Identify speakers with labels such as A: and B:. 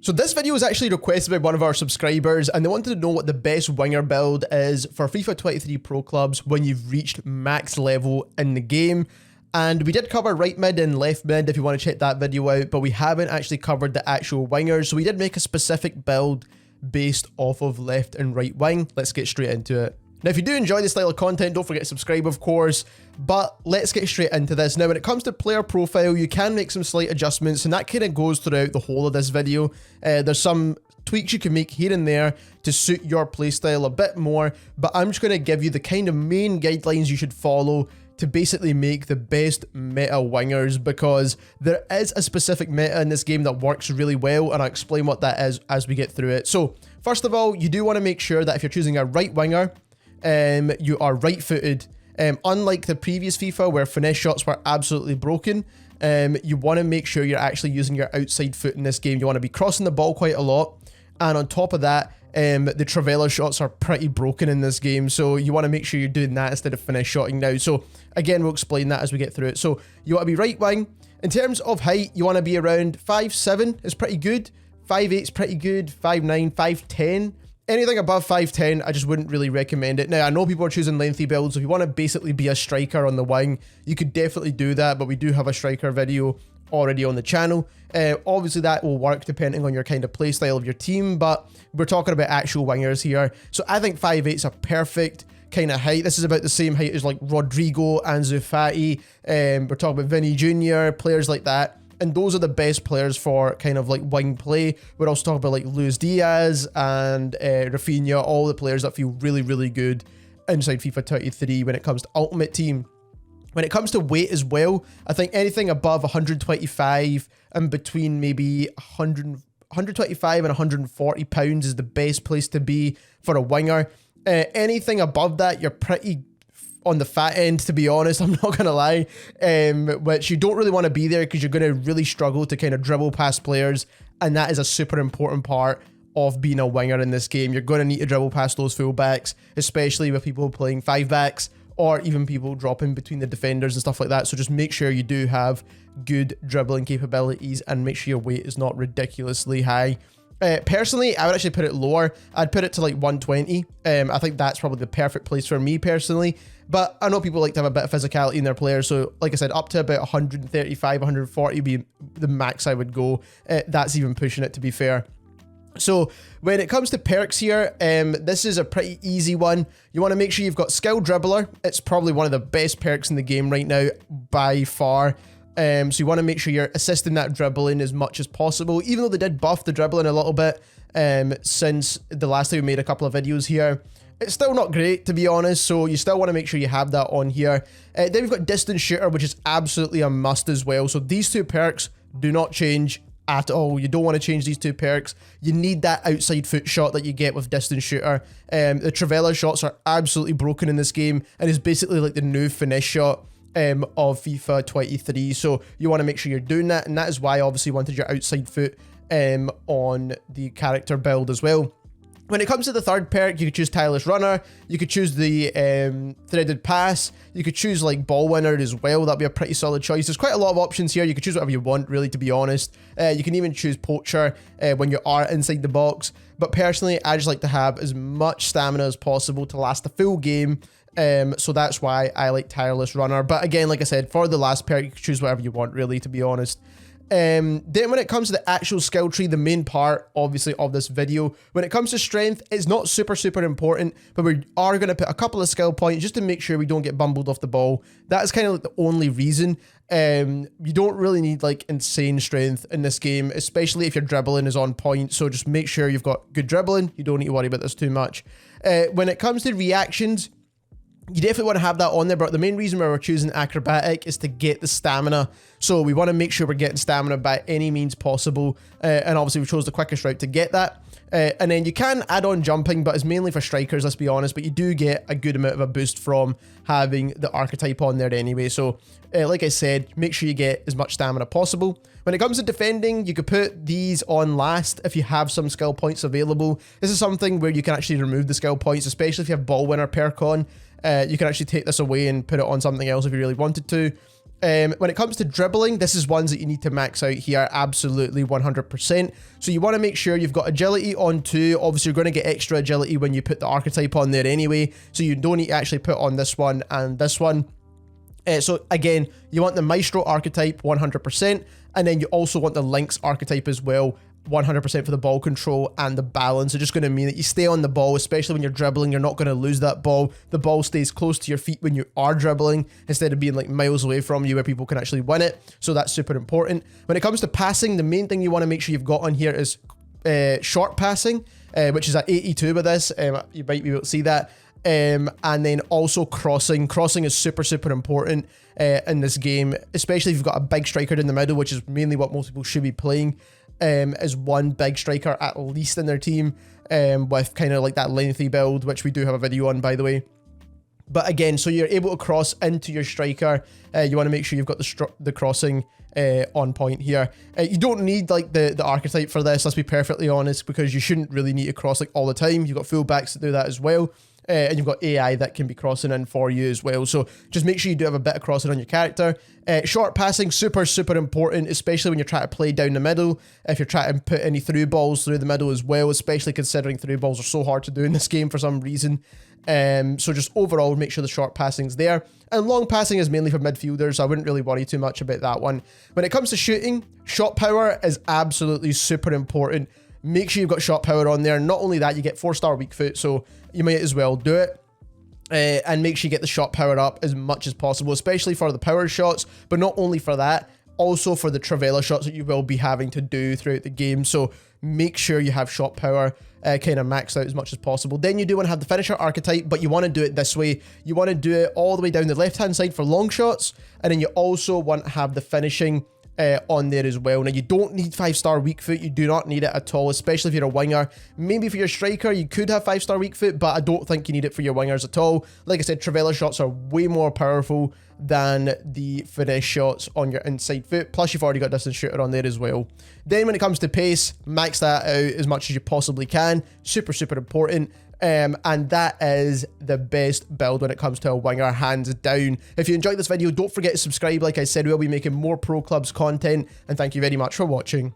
A: So this video was actually requested by one of our subscribers, and they wanted to know what the best winger build is for FIFA 23 Pro Clubs when you've reached max level in the game. And we did cover right mid and left mid if you want to check that video out, but we haven't actually covered the actual wingers. So we did make a specific build based off of left and right wing. Let's get straight into it. Now, if you do enjoy this style of content, don't forget to subscribe, of course, but let's get straight into this. Now, when it comes to player profile, you can make some slight adjustments, and that kind of goes throughout the whole of this video. There's some tweaks you can make here and there to suit your playstyle a bit more, but I'm just going to give you the kind of main guidelines you should follow to basically make the best meta wingers, because there is a specific meta in this game that works really well, and I'll explain what that is as we get through it. So, first of all, you do want to make sure that if you're choosing a right winger, you are right-footed. Unlike the previous FIFA where finesse shots were absolutely broken, you want to make sure you're actually using your outside foot in this game. You want to be crossing the ball quite a lot, and on top of that, the Trivela shots are pretty broken in this game, so you want to make sure you're doing that instead of finesse shotting now. So again, we'll explain that as we get through it. So you want to be right wing. In terms of height, you want to be around 5'7" is pretty good, 5'8" is pretty good, 5'9", 5'10". Anything above 5'10", I just wouldn't really recommend it. Now, I know people are choosing lengthy builds, so if you want to basically be a striker on the wing, you could definitely do that, but we do have a striker video already on the channel. Obviously, that will work depending on your kind of play style of your team, but we're talking about actual wingers here. So I think 5'8" is a perfect kind of height. This is about the same height as like Rodrigo, Ansu Fati. We're talking about Vinny Jr., players like that. And those are the best players for kind of like wing play. We're also talking about like Luis Diaz and Rafinha, all the players that feel really, really good inside FIFA 23 when it comes to Ultimate Team. When it comes to weight as well, I think anything above 125 and between maybe 125 and 140 pounds is the best place to be for a winger. Anything above that, you're pretty on the fat end, to be honest, I'm not gonna lie, which you don't really want to be there because you're going to really struggle to kind of dribble past players, and that is a super important part of being a winger in this game. You're going to need to dribble past those fullbacks, especially with people playing 5-backs or even people dropping between the defenders and stuff like that. So just make sure you do have good dribbling capabilities and make sure your weight is not ridiculously high. Personally, I would actually put it lower. I'd put it to like 120. I think that's probably the perfect place for me personally. But I know people like to have a bit of physicality in their players. So like I said, up to about 135, 140 would be the max I would go. That's even pushing it, to be fair. So when it comes to perks here, this is a pretty easy one. You want to make sure you've got Skilled Dribbler. It's probably one of the best perks in the game right now by far. So you want to make sure you're assisting that dribbling as much as possible, even though they did buff the dribbling a little bit since the last time we made a couple of videos here. It's still not great, to be honest, so you still want to make sure you have that on here. Then we've got Distance Shooter, which is absolutely a must as well. So these two perks do not change at all. You don't want to change these two perks. You need that outside foot shot that you get with Distance Shooter. The Trivela shots are absolutely broken in this game, and is basically like the new finesse shot of FIFA 23, so you want to make sure you're doing that, and that is why I obviously wanted your outside foot on the character build as well. When it comes to the third perk, you could choose Tireless Runner, you could choose the Threaded Pass, you could choose like Ball Winner as well. That'd be a pretty solid choice. There's quite a lot of options here. You could choose whatever you want, really, to be honest. You can even choose Poacher when you are inside the box, but personally, I just like to have as much stamina as possible to last the full game. So that's why I like Tireless Runner. But again, like I said, for the last perk, you can choose whatever you want, really, to be honest. Then when it comes to the actual skill tree, the main part, obviously, of this video, when it comes to strength, it's not super important, but we are going to put a couple of skill points just to make sure we don't get bumbled off the ball. That is kind of like the only reason. You don't really need like insane strength in this game, especially if your dribbling is on point. So just make sure you've got good dribbling. You don't need to worry about this too much. When it comes to reactions, you definitely want to have that on there, but the main reason why we're choosing acrobatic is to get the stamina. So we want to make sure we're getting stamina by any means possible, and obviously we chose the quickest route to get that. And then you can add on jumping, but it's mainly for strikers, let's be honest, but you do get a good amount of a boost from having the archetype on there anyway. So like I said, make sure you get as much stamina possible. When it comes to defending, you could put these on last if you have some skill points available. This is something where you can actually remove the skill points, especially if you have Ball Winner perk on. You can actually take this away and put it on something else if you really wanted to. When it comes to dribbling, this is ones that you need to max out here, absolutely 100%. So you want to make sure you've got agility on 2. Obviously, you're going to get extra agility when you put the archetype on there anyway, so you don't need to actually put on this one and this one. So again, you want the Maestro archetype 100%, and then you also want the Lynx archetype as well, 100% for the ball control and the balance. It's just going to mean that you stay on the ball, especially when you're dribbling. You're not going to lose that ball. The ball stays close to your feet when you are dribbling instead of being like miles away from you where people can actually win it. So that's super important. When it comes to passing, the main thing you want to make sure you've got on here is short passing, which is at 82 with this. You might be able to see that. And then also crossing. Crossing is super, super important in this game, especially if you've got a big striker in the middle, which is mainly what most people should be playing. As one big striker at least in their team, with kind of like that lengthy build, which we do have a video on, by the way. But again, so you're able to cross into your striker. You want to make sure you've got the crossing on point here. You don't need like the archetype for this, let's be perfectly honest, because you shouldn't really need to cross like all the time. You've got fullbacks that do that as well. And you've got AI that can be crossing in for you as well. So just make sure you do have a bit of crossing on your character. Short passing, super, super important, especially when you're trying to play down the middle. If you're trying to put any through balls through the middle as well, especially considering through balls are so hard to do in this game for some reason. So just overall, make sure the short passing's there. And long passing is mainly for midfielders, so I wouldn't really worry too much about that one. When it comes to shooting, shot power is absolutely super important. Make sure you've got shot power on there. Not only that, you get 4-star weak foot, so you might as well do it. And make sure you get the shot power up as much as possible, especially for the power shots, but not only for that, also for the Trivela shots that you will be having to do throughout the game. So make sure you have shot power kind of maxed out as much as possible. Then you do want to have the finisher archetype, but you want to do it this way. You want to do it all the way down the left-hand side for long shots, and then you also want to have the finishing on there as well. Now, you don't need 5-star weak foot. You do not need it at all, especially if you're a winger. Maybe for your striker, you could have 5-star weak foot, but I don't think you need it for your wingers at all. Like I said, Trivela shots are way more powerful than the finesse shots on your inside foot. Plus, you've already got distance shooter on there as well. Then when it comes to pace, max that out as much as you possibly can. Super, super important. And that is the best build when it comes to a winger, hands down. If you enjoyed this video, don't forget to subscribe. Like I said, we'll be making more Pro Clubs content, and thank you very much for watching.